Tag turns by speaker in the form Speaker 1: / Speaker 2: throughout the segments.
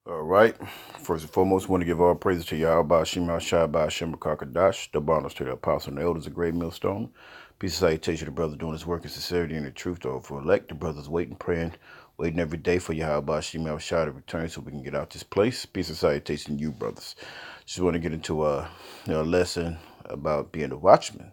Speaker 1: All right. First and foremost, want to give all praises to Yahweh, Shema Shai, Shem Kakadash, the bonus to the apostle and the elders, a great millstone. Peace and salutation to the brother doing his work in sincerity and the truth, though, for elect. The brothers waiting, praying, waiting every day for Yahweh, Shema Shai to return so we can get out this place. Peace and salutation to you, brothers. Just want to get into a lesson about being a watchman.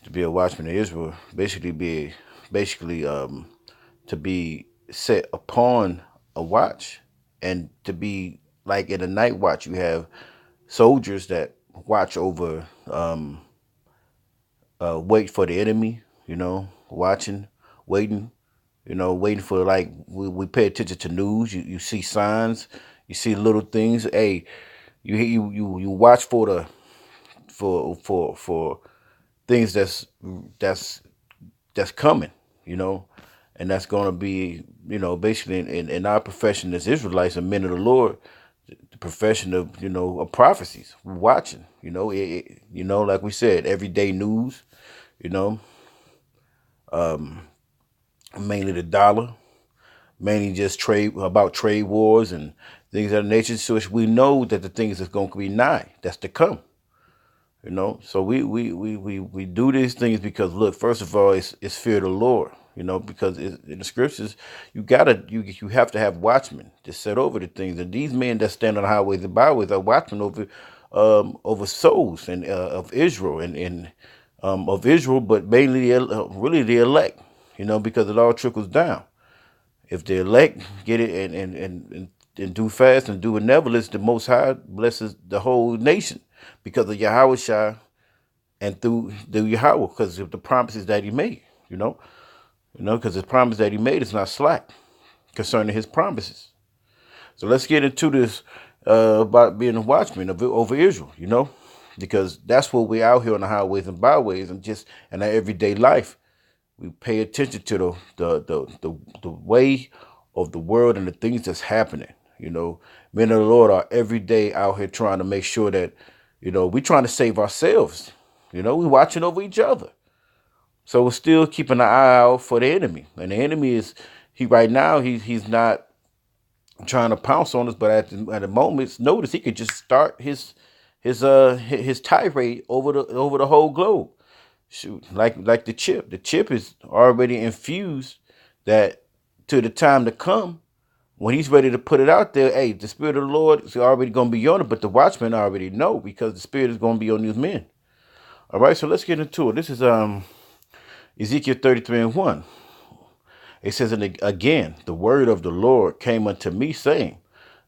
Speaker 1: To be a watchman in Israel, basically to be set upon a watch, and to be like in a night watch. You have soldiers that watch over, wait for the enemy, watching, waiting, waiting for, like, we pay attention to news. You see signs, you see little things. Hey, you watch for the for things that's that's coming, you know, and that's going to be, basically in our profession as Israelites and men of the Lord, the profession of, of prophecies, watching, like we said, everyday news, you know, mainly the dollar, mainly just trade wars and things of that nature. So we know that the things that's going to be nigh, that's to come. So we do these things because, look, first of all, it's fear of the Lord. Because in the scriptures, you have to have watchmen to set over the things, and these men that stand on the highways and byways are watchmen over souls and of Israel and of Israel, but mainly really the elect. Because it all trickles down. If the elect get it and do fast and do benevolence, the Most High blesses the whole nation because of Yahweh Shai and through Yahweh, because of the promises that He made. Because the promise that He made is not slack concerning His promises. So let's get into this about being a watchman over Israel. Because that's what we're out here on the highways and byways and just in our everyday life. We pay attention to the way of the world and the things that's happening. Men of the Lord are every day out here trying to make sure that, we're trying to save ourselves. We're watching over each other. So we're still keeping an eye out for the enemy. And the enemy is, he right now, he's not trying to pounce on us, but at the moment's notice, he could just start his tirade over the whole globe. Shoot, like the chip. The chip is already infused that to the time to come, when he's ready to put it out there, hey, the Spirit of the Lord is already going to be on it, but the watchmen already know because the Spirit is going to be on these men. All right, so let's get into it. This is Ezekiel 33:1. It says, and again, the word of the Lord came unto me, saying,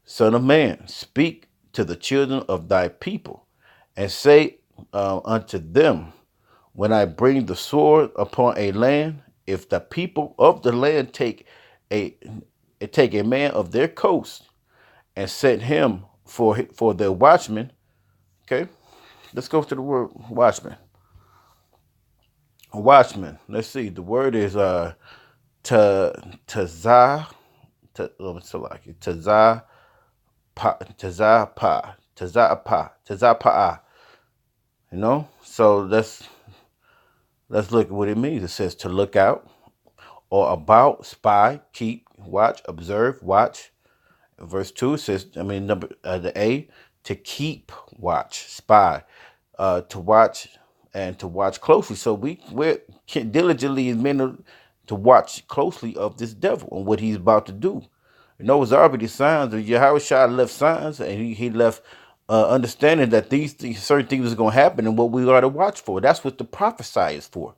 Speaker 1: Son of man, speak to the children of thy people, and say unto them, when I bring the sword upon a land, if the people of the land a take a man of their coast and set him for their watchman. Okay, let's go to the word watchman. Watchman. Let's see. The word is tazah tazah tazah. So let's look at what it means. It says to look out or about, spy, keep, watch, observe, watch. Verse 2 says, the A, to keep watch, spy, to watch and to watch closely. So we're diligently as men to watch closely of this devil and what he's about to do. It's already signs. Yahweh Shai left signs, and he left understanding that these certain things are going to happen and what we are to watch for. That's what the prophesy is for.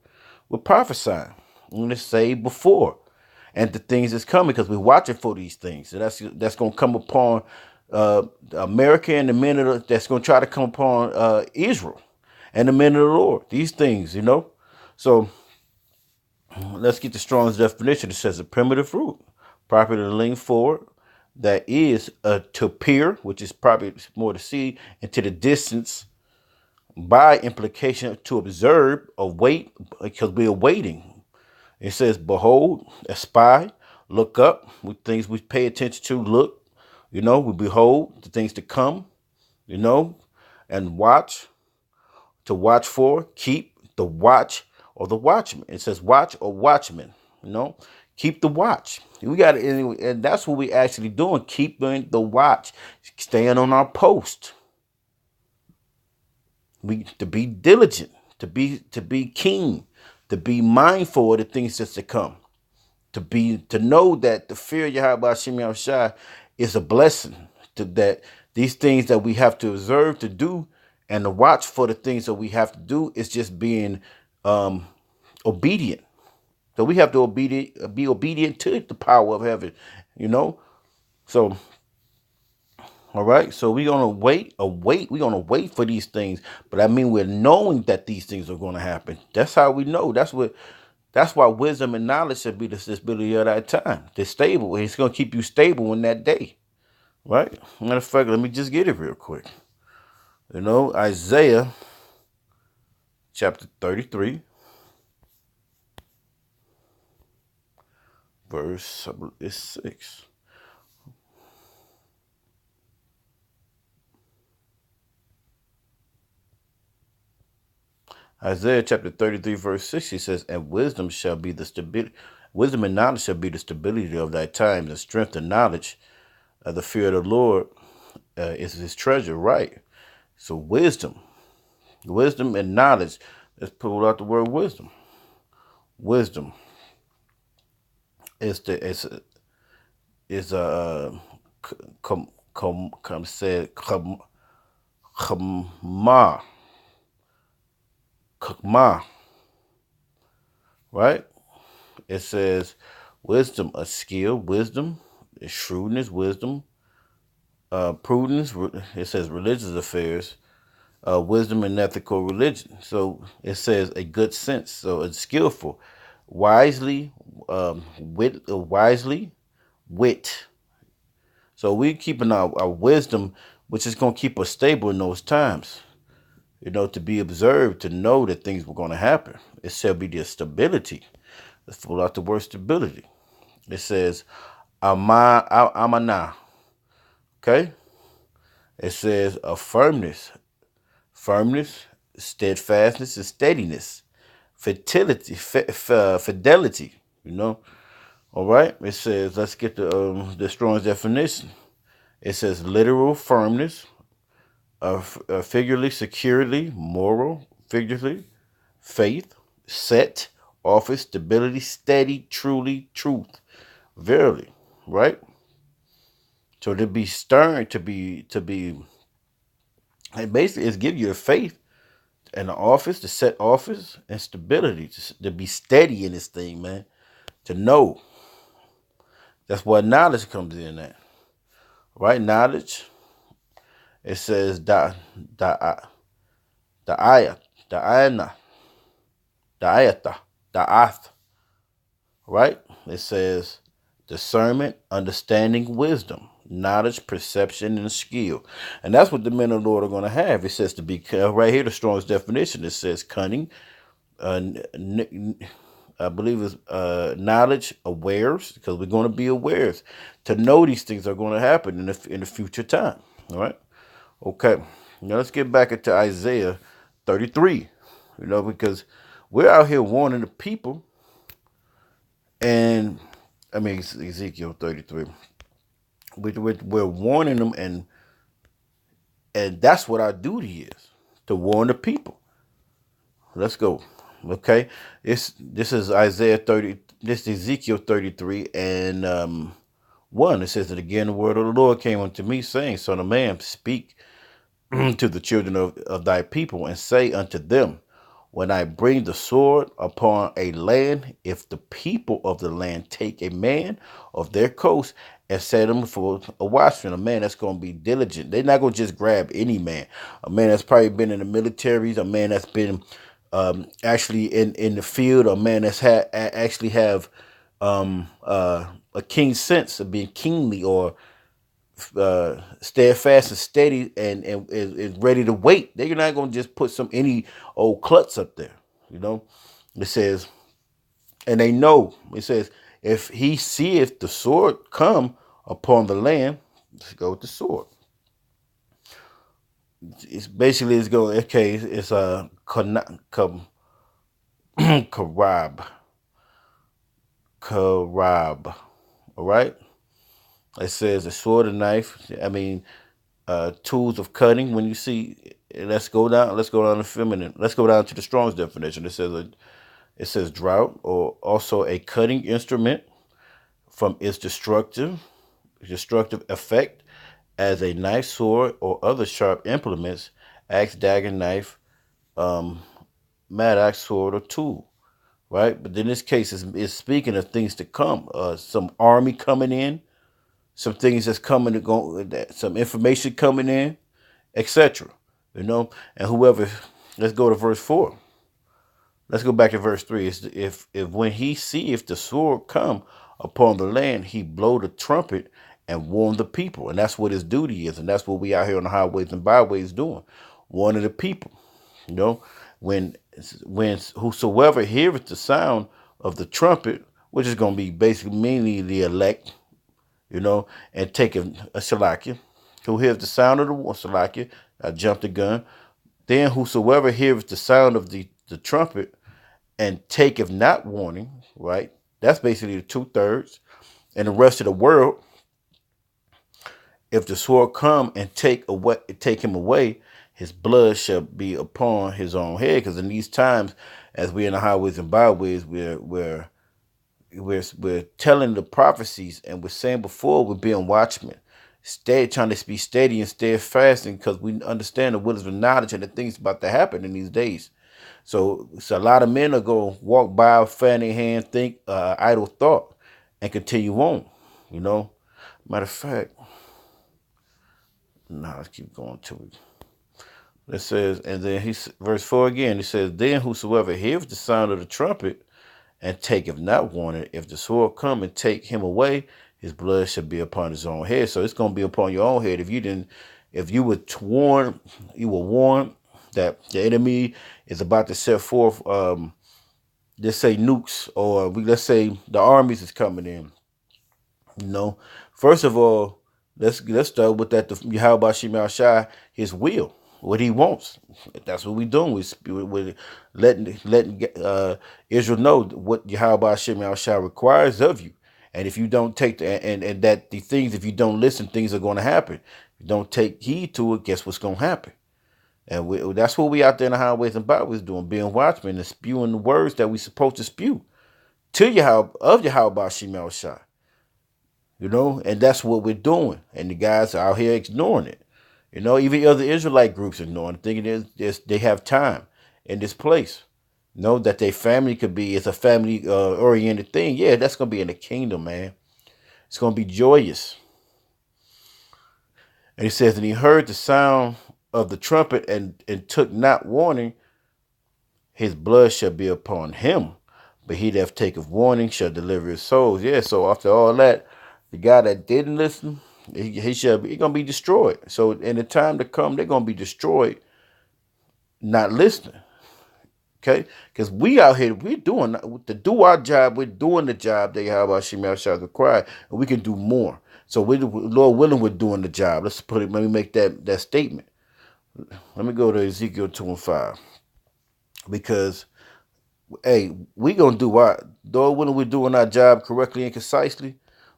Speaker 1: We're prophesying. I'm going to say before and the things that's coming because we're watching for these things. So that's going to come upon America and the men that's going to try to come upon Israel and the men of the Lord. These things, So let's get the Strong's definition. It says a primitive root, properly to lean forward, that is to peer, which is probably more to see, into the distance, by implication to observe or wait, because we are waiting. It says, behold, espy, look up, with things we pay attention to, look, we behold the things to come, and watch, to watch for, keep, the watch or the watchman. It says watch or watchman, Keep the watch. We got to, and that's what we actually doing. Keeping the watch, staying on our post. We to be diligent, to be keen, to be mindful of the things that's to come. To know that the fear of Yahweh Hashem Yahushua is a blessing. That these things that we have to observe to do, and to watch for the things that we have to do, is just being obedient. So we have to be obedient to the power of heaven, you know. So, all right. So we're gonna wait. We're gonna wait for these things, but I mean, we're knowing that these things are gonna happen. That's how we know. That's what. That's why wisdom and knowledge should be the stability of that time. They're stable. It's gonna keep you stable in that day, right? Matter of fact, let me just get it real quick. You know, Isaiah chapter 33. Verse 6. Isaiah chapter 33, verse 6, he says, and wisdom shall be the stability, wisdom and knowledge shall be the stability of thy times, and strength and knowledge of the fear of the Lord is his treasure, right? So wisdom and knowledge. Let's pull out the word wisdom. Wisdom is kama, right? It says wisdom, a skill, wisdom, shrewdness, wisdom, prudence. It says religious affairs, wisdom and ethical religion. So it says a good sense. So it's skillful, wisely, wit. So we keeping our wisdom, which is going to keep us stable in those times. You know, to be observed, to know that things were going to happen. It shall be the stability. Let's pull out the word stability. It says, amana. Okay? It says a firmness, steadfastness, and steadiness, fidelity. You know. All right. It says, let's get the Strong's definition. It says literal firmness, figuratively, securely, moral, figuratively, faith, set, office, stability, steady, truly, truth, verily, right? So to be stern, it basically is give you the faith and the office, the set office, and stability, to be steady in this thing, man. To know. That's what knowledge comes in at, right? Knowledge. It says ayat, the ayana, the ayata, the ath, right? It says discernment, understanding, wisdom, knowledge, perception, and skill. And that's what the men of the Lord are going to have. It says to be, right here, the strongest definition. It says cunning, I believe it's knowledge, awares, because we're going to be awares to know these things are going to happen in the future time. All right. Okay. Now let's get back into Isaiah 33. You know, because we're out here warning the people, and I mean Ezekiel 33. We're warning them, and that's what our duty is, to warn the people. Let's go. Okay, this is Isaiah 30. This is Ezekiel 33 and 1. It says that again, the word of the Lord came unto me, saying, Son of man, speak to the children of thy people, and say unto them, when I bring the sword upon a land, if the people of the land take a man of their coast and set him for a watchman, a man that's going to be diligent. They're not going to just grab any man. A man that's probably been in the militaries, a man that's been actually in the field, a man that's actually have a king's sense of being kingly, or steadfast and steady, and is ready to wait. They're not going to just put any old klutz up there. You know, it says, and they know, it says, if he seeth the sword come upon the land, let's go with the sword. It's basically, it's going, okay, it's a karab, karab. All right. It says a sword, a knife. I mean, tools of cutting. When you see, let's go down. Let's go down to feminine. Let's go down to the Strong's definition. It says drought, or also a cutting instrument from its destructive effect as a knife, sword, or other sharp implements, axe, dagger, knife, um, mad axe, sword, or tool. Right, but in this case, is speaking of things to come. Some army coming in, some things that's coming to go, some information coming in, etc. You know, and whoever. Let's go to verse 4. Let's go back to verse 3. It's if when he see if the sword come upon the land, he blow the trumpet and warn the people. And that's what his duty is. And that's what we out here on the highways and byways doing. Warning the people. You know, when whosoever heareth the sound of the trumpet, which is going to be basically mainly the elect, you know, and taketh a shalakia, who hears the sound of the shalakia, I jumped the gun. Then whosoever heareth the sound of the trumpet and taketh not warning, right? That's basically the 2/3. And the rest of the world, if the sword come and take him away, his blood shall be upon his own head. Because in these times, as we're in the highways and byways, we're telling the prophecies, and we're saying before, we're being watchmen. Stay trying to be steady and steadfast, because we understand the wisdom of knowledge and the things about to happen in these days. So a lot of men are going to walk by, fan their hand, think idle thought, and continue on. You know, matter of fact, let's keep going to it. It says, and then verse 4 again. It says, then whosoever heareth the sound of the trumpet and taketh not warning, if the sword come and take him away, his blood shall be upon his own head. So it's going to be upon your own head. If you were warned, you were warned that the enemy is about to set forth, let's say nukes, or let's say the armies is coming in. You know, first of all, let's start with that. How about Shemal Shai, his will, what he wants. That's what we're doing. We're letting Israel know what Yahweh Shemal Shai requires of you. And if you don't take and that the things, if you don't listen, things are going to happen. If you don't take heed to it, guess what's going to happen? And that's what we out there in the highways and byways doing, being watchmen and spewing the words that we supposed to spew to Yahweh of Yahweh Shemal Shai. You know, and that's what we're doing. And the guys are out here ignoring it. You know, even other Israelite groups ignoring it, thinking they have time in this place. You know, that their family could be, it's a family oriented thing. Yeah, that's going to be in the kingdom, man. It's going to be joyous. And he says, and he heard the sound of the trumpet and took not warning, his blood shall be upon him. But he that taketh warning shall deliver his souls. Yeah, so after all that, the guy that didn't listen, he's gonna be destroyed. So in the time to come, they're gonna be destroyed, not listening. Okay, because we out here, we're doing to do our job. We're doing the job that Yahweh Shemal Shai required, and we can do more. So we, Lord willing, we're doing the job. Let me make that statement. Let me go to Ezekiel 2:5, because hey, we gonna do our, Lord willing, we're doing our job correctly and concisely,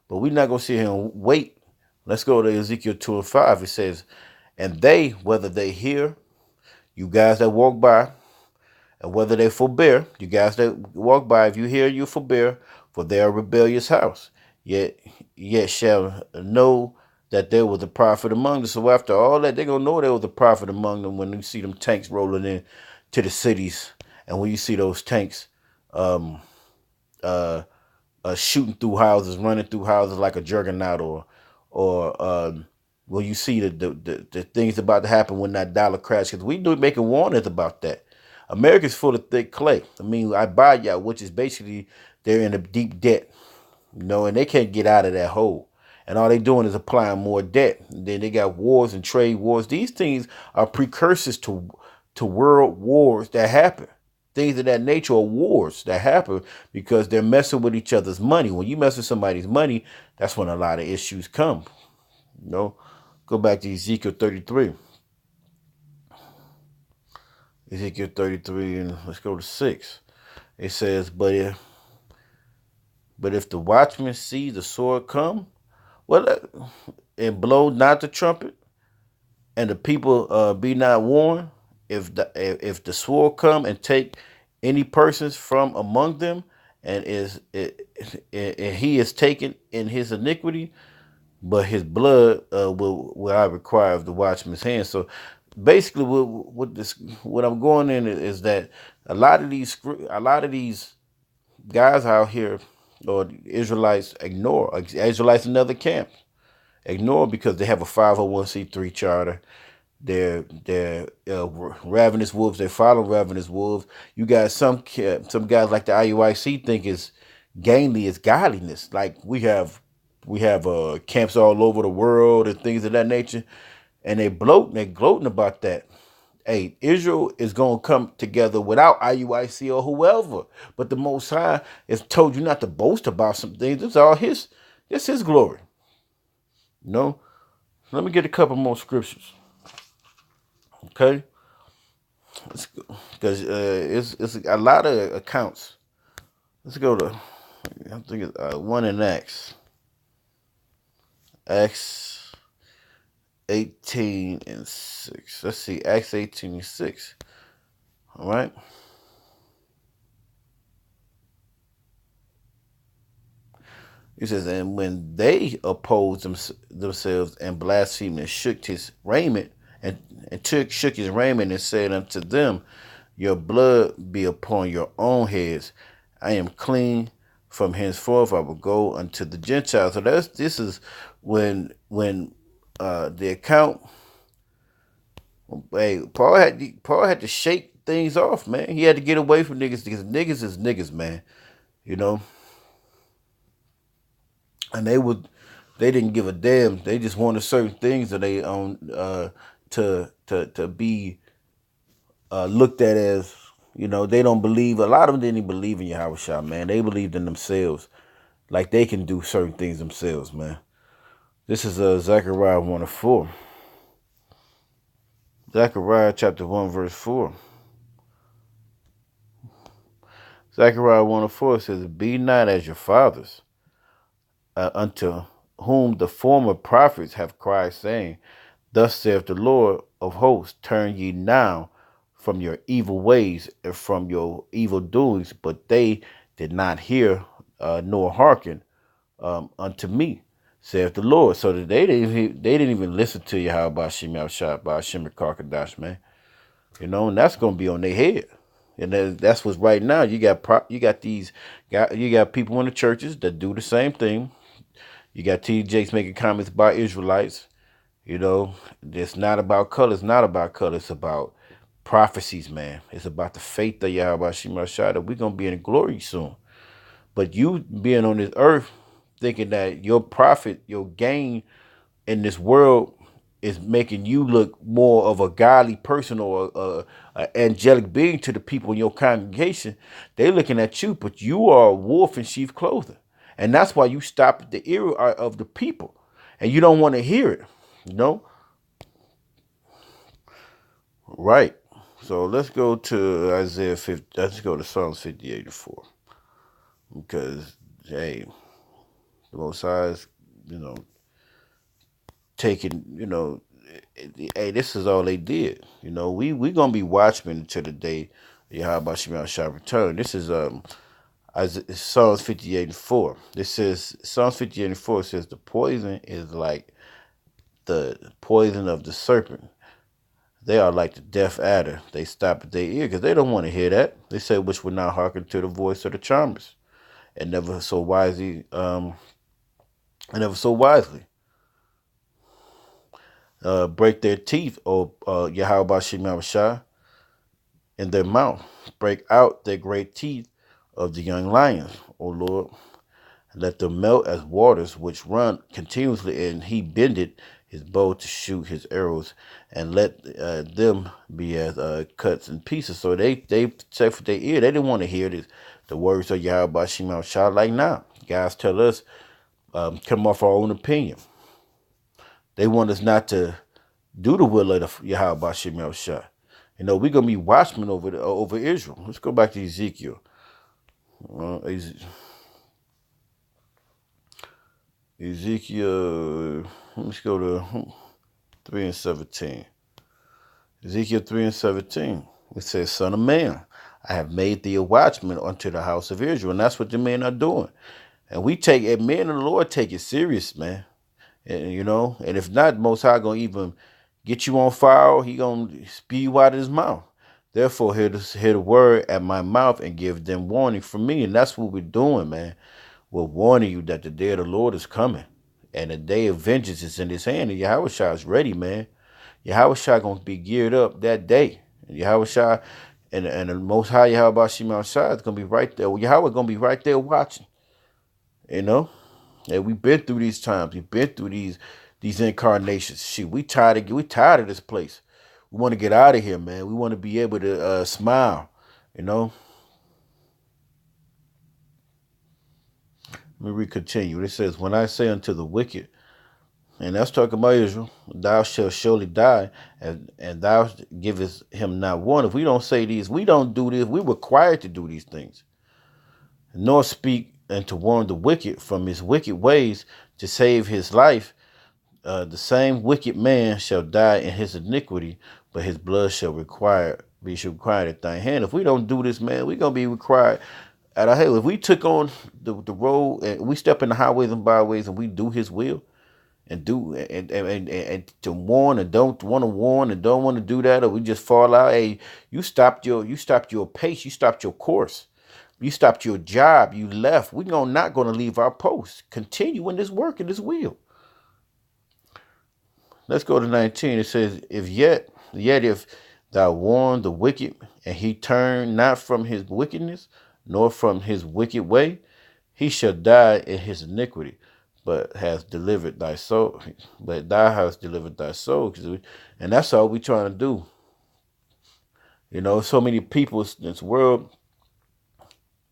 Speaker 1: but we're not gonna sit here and wait. Let's go to Ezekiel 2:5. It says, and they, whether they hear, you guys that walk by, and whether they forbear, you guys that walk by, if you hear, you forbear, for they are a rebellious house. Yet shall know that there was a prophet among them. So after all that, they're going to know there was a prophet among them when you see them tanks rolling in to the cities. And when you see those tanks shooting through houses, running through houses like a juggernaut, or when you see the things about to happen when that dollar crash. Because we do making warnings about that. America's full of thick clay. I mean, I buy y'all, which is basically they're in a deep debt, you know, and they can't get out of that hole. And all they doing is applying more debt. And then they got wars and trade wars. These things are precursors to world wars that happen. Things of that nature are wars that happen because they're messing with each other's money. When you mess with somebody's money, that's when a lot of issues come. You know, go back to Ezekiel 33. Ezekiel 33, and let's go to 6. It says, but But if the watchman see the sword come, well, and blow not the trumpet, and the people be not warned, if the sword come and take any persons from among them, and and he is taken in his iniquity, but his blood will I require of the watchman's hand. So basically, what I'm going in is that a lot of these guys out here, or Israelites, ignore Israelites in other camps ignore, because they have a 501c3 charter. They're ravenous wolves. They follow ravenous wolves. You got some guys like the IUIC think is gainly is godliness. Like we have camps all over the world and things of that nature, and they gloating about that. Hey, Israel is gonna come together without IUIC or whoever, but the Most High has told you not to boast about some things. It's all his. It's his glory. You know. Let me get a couple more scriptures. Okay. Because it's a lot of accounts. Let's go to, I think it's one in Acts 18 and 6. Let's see, Acts 18 and 6. All right. It says, and when they opposed themselves and blasphemed and shook his raiment, shook his raiment and said unto them, your blood be upon your own heads. I am clean. From henceforth I will go unto the Gentiles. So this is when the account. Hey, Paul had to shake things off, man. He had to get away from niggas because niggas is niggas, man. You know, and they didn't give a damn. They just wanted certain things that they own to be looked at as, they don't believe. A lot of them didn't even believe in Yahweh Shah, man. They believed in themselves, like they can do certain things themselves, man. This is Zechariah 1 and 4. Zechariah chapter 1 verse 4. Zechariah 1 and 4 says, be not as your fathers, unto whom the former prophets have cried, saying, thus saith the Lord of hosts, turn ye now from your evil ways and from your evil doings. But they did not hear nor hearken unto me, saith the Lord. So that they didn't even listen to you. How about Shem Shah, by Shem Karkadash, man? And that's gonna be on their head. And that's what's right now. You got people in the churches that do the same thing. You got TJs making comments about Israelites. It's not about color. It's not about color. It's about prophecies, man. It's about the faith of Yahweh Shema Shah that we're going to be in glory soon. But you being on this earth thinking that your profit, your gain in this world is making you look more of a godly person or an angelic being to the people in your congregation, they're looking at you, but you are a wolf in sheep clothing. And that's why you stop at the ear of the people. And you don't want to hear it, Right. So let's go to Isaiah 50. Let's go to Psalms 58:4. Because, hey, the Most High is, taking, hey, this is all they did. We going to be watchmen until the day Yahweh Shema shall return. This is Psalms 58:4. This says, Psalms 58:4 says, the poison is like the poison of the serpent. They are like the deaf adder. They stop at their ear because they don't want to hear that. They say, which would not hearken to the voice of the charmers, and never so wisely, break their teeth, O Yahweh Shema Shah, in their mouth. Break out their great teeth of the young lions, O Lord. Let them melt as waters which run continuously, and he bended his bow to shoot his arrows, and let them be as cuts and pieces. So they say for their ear, they didn't want to hear the words of Yahweh Shema Shah. Like now, guys tell us, come off our own opinion. They want us not to do the will of Yahweh Shema Shah. We're gonna be watchmen over Israel. Let's go back to Ezekiel. Ezekiel, let's go to 3 and 17. Ezekiel 3 and 17. It says, Son of man, I have made thee a watchman unto the house of Israel. And that's what the men are doing. And we take it, men of the Lord take it serious, man. And and if not, Most High gonna even get you on fire. He gonna spew you out of his mouth. Therefore, hear the word at my mouth and give them warning from me. And that's what we're doing, man. We're warning you that the day of the Lord is coming. And the day of vengeance is in his hand. And Yahweh Shai is ready, man. Yahweh Shai gonna be geared up that day. And Yahweh Shai and the Most High Yahweh Shai is gonna be right there. Yahweh gonna be right there watching. And we've been through these times. We've been through these incarnations. Shit, we tired of this place. We want to get out of here, man. We want to be able to smile. Let me continue. It says, when I say unto the wicked, and that's talking about Israel, thou shalt surely die, and thou givest him not warning. If we don't say these, we don't do this, we're required to do these things. Nor speak and to warn the wicked from his wicked ways to save his life. The same wicked man shall die in his iniquity, but his blood shall be required at thy hand. If we don't do this, man, we're gonna be required at our hell. If we took on the road and we step in the highways and byways and we do his will and to warn and don't want to warn and don't want to do that, or we just fall out, hey, you stopped your pace, you stopped your course. You stopped your job, you left. We're not gonna leave our post. Continue in this work and this will. Let's go to 19. It says, yet if thou warn the wicked, and he turn not from his wickedness, nor from his wicked way, he shall die in his iniquity, but has delivered thy soul. But thou hast delivered thy soul. And that's all we trying to do. So many people in this world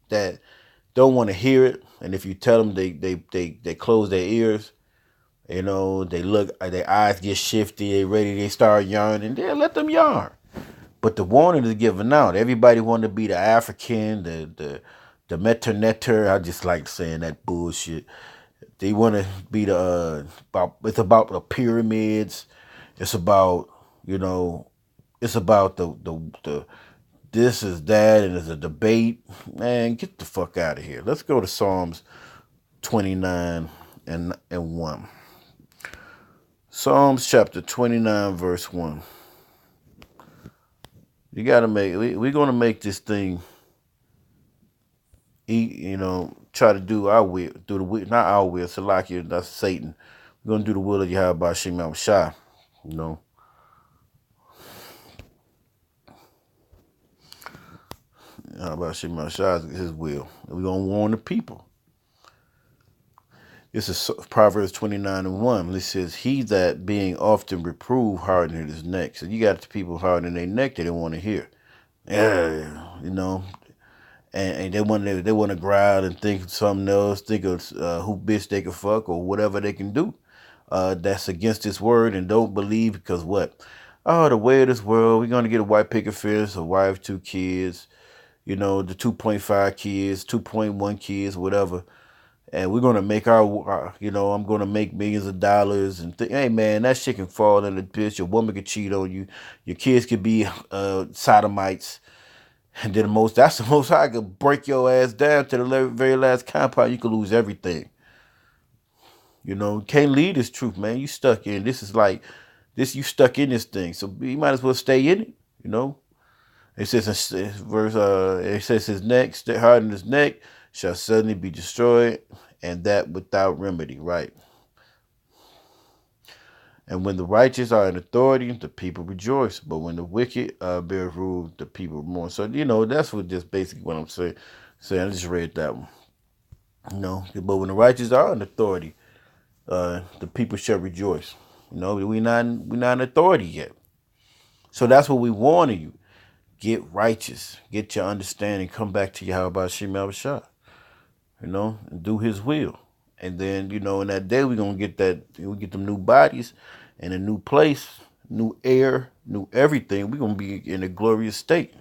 Speaker 1: that don't want to hear it. And if you tell them, they close their ears. They look, their eyes get shifty, they start yarning, then let them yarn. But the warning is given out. Everybody want to be the African, the metanetter. I just like saying that bullshit. They want to be it's about the pyramids. It's about, it's about the this is that, and there's a debate. Man, get the fuck out of here. Let's go to Psalms 29 and 1. Psalms chapter 29, verse 1. You gotta we're gonna make this thing eat, try to do our will, do the will, not our will, Salakia, that's Satan. We're gonna do the will of Yahweh Shem Shai, Yahweh Shem Shai is his will. We're gonna warn the people. This is Proverbs 29 and 1. It says, he that being often reproved hardened his neck. So you got the people hardening their neck, they don't want to hear. Yeah, and they want to growl and think of something else, think of who bitch they can fuck or whatever they can do. That's against this word and don't believe, because what? Oh, the way of this world, we're going to get a white picket fence, a wife, 2 kids, the 2.5 kids, 2.1 kids, whatever. And we're going to make I'm going to make millions of dollars and hey, man, that shit can fall in the bitch. Your woman could cheat on you. Your kids could be sodomites. And then that's the most I could break your ass down to the very last compound. You could lose everything. Can't leave this truth, man. You stuck in. This is like, you stuck in this thing. So you might as well stay in it, It says in it says his neck, harden his neck, shall suddenly be destroyed, and that without remedy, right? And when the righteous are in authority, the people rejoice. But when the wicked bear rule, the people mourn. So, that's just basically what I'm saying. I just read that one. But when the righteous are in authority, the people shall rejoice. We're not in authority yet. So that's what we warning you. Get righteous. Get your understanding. Come back to Yahweh Shem Shai. And do his will. And then, in that day, we're going to get them new bodies and a new place, new air, new everything. We're going to be in a glorious state.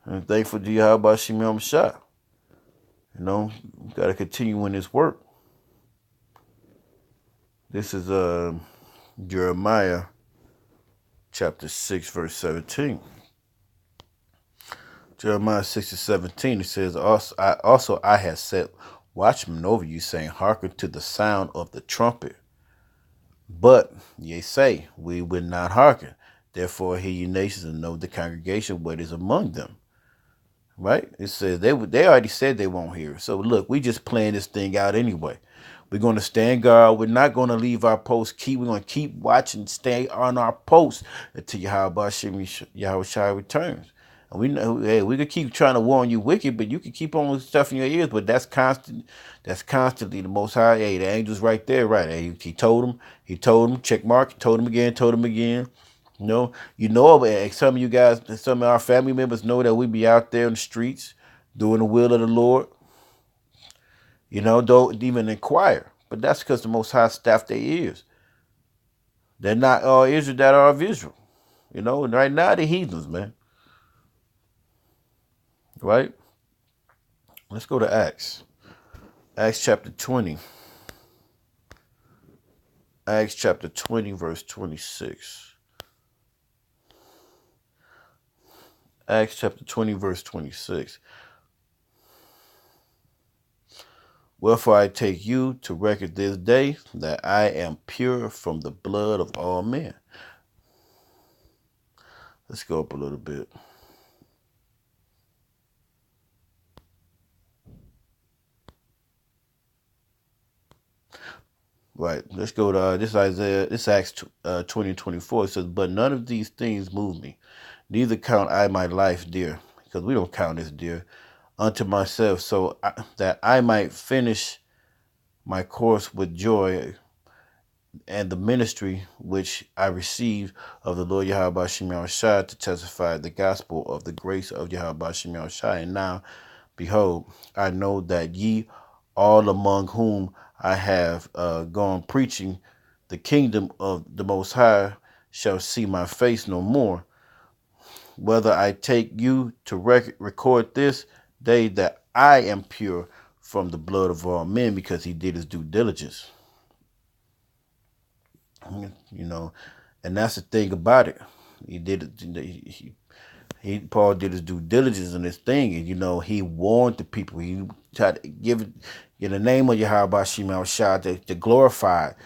Speaker 1: And thankful to Yahweh Shem Shai. We got to continue in this work. This is Jeremiah chapter 6, verse 17. Jeremiah 6 and 17, it says, I have set watchmen over you, saying, hearken to the sound of the trumpet. But ye say, we will not hearken. Therefore hear ye nations, and know the congregation what is among them. Right? It says they already said they won't hear. So look, we just playing this thing out anyway. We're going to stand guard. We're not going to leave our post. We're going to keep watching, stay on our post until Yahweh Shai returns. And we know, hey, we could keep trying to warn you wicked, but you can keep on stuffing your ears. But that's constant. That's constantly the Most High. Hey, the angel's right there, right? Hey, he told him. He told him. Check mark. Told him again. Told him again. Some of you guys, some of our family members know that we be out there in the streets doing the will of the Lord. Don't even inquire. But that's because the Most High staffed their ears. They're not all Israel that are of Israel. And right now they're heathens, man. Right? Let's go to Acts. Acts chapter 20. Acts chapter 20, verse 26. Acts chapter 20, verse 26. Wherefore I take you to record this day that I am pure from the blood of all men. Let's go up a little bit. Right, let's go to this Isaiah. This Acts 20:24. It says, "But none of these things move me, neither count I my life dear," because we don't count this dear, "unto myself, that I might finish my course with joy, and the ministry which I received of the Lord Yahweh Shem Shai, to testify the gospel of the grace of Yahweh Shem Shai. And now, behold, I know that ye all among whom I have gone preaching the kingdom of the Most High shall see my face no more. Whether I take you to record this day that I am pure from the blood of all men," because he did his due diligence. And that's the thing about it. He did it. Paul did his due diligence in this thing, and he warned the people. He tried to give the name of Yahweh Shem Shai to glorify it.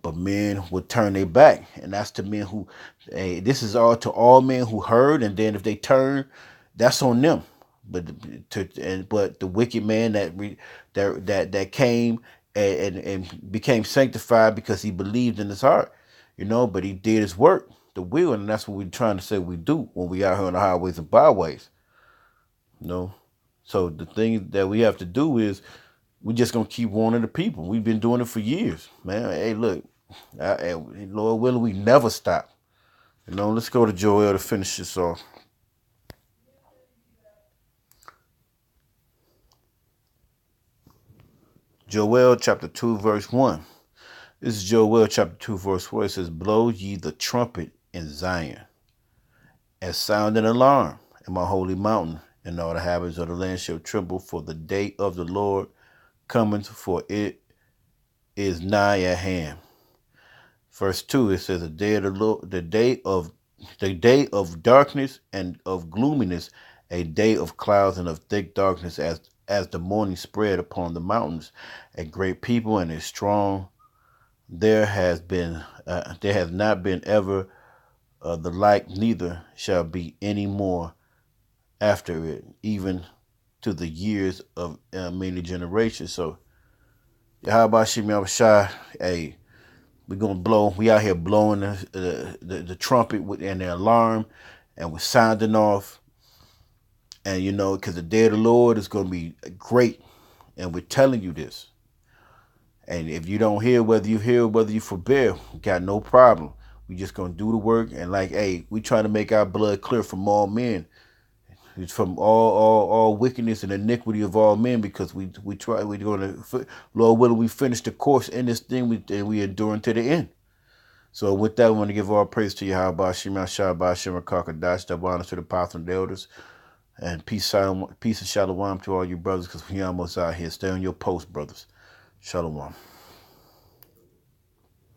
Speaker 1: But men would turn their back, and that's to men who, hey, this is all to all men who heard, and then if they turn, that's on them. But the wicked man that came and became sanctified because he believed in his heart, but he did his work, the will, and that's what we're trying to say we do when we out here on the highways and byways. So the thing that we have to do is we just gonna keep warning the people. We've been doing it for years, man. Hey, look, Lord willing, we never stop. Let's go to Joel to finish this off. Joel chapter 2, verse 1. This is Joel chapter 2, verse 4. It says, "Blow ye the trumpet in Zion, and sound an alarm in my holy mountain, and all the inhabitants of the land shall tremble, for the day of the Lord cometh, for it is nigh at hand." Verse 2, it says, "The day of the Lord, the day of darkness and of gloominess, a day of clouds and of thick darkness, as the morning spread upon the mountains, a great people and a strong. There has not been ever the like, neither shall be any more after it, even to the years of many generations." So, how about Shem Shai? Hey, we're gonna blow. We out here blowing the trumpet and the alarm, and we're sounding off. And because the day of the Lord is gonna be great, and we're telling you this. And if you don't hear, whether you hear, whether you forbear, got no problem. We just gonna do the work, and we trying to make our blood clear from all men. It's from all wickedness and iniquity of all men, because we're going to, Lord willing, we finish the course in this thing, and we endure to the end. So with that, we want to give all praise to Yahweh, Shema, Shabbat, Shema, Kakadash, double honor to the apostles and the elders, and peace and shalom to all you brothers, because we almost out here. Stay on your post, brothers. Shalom.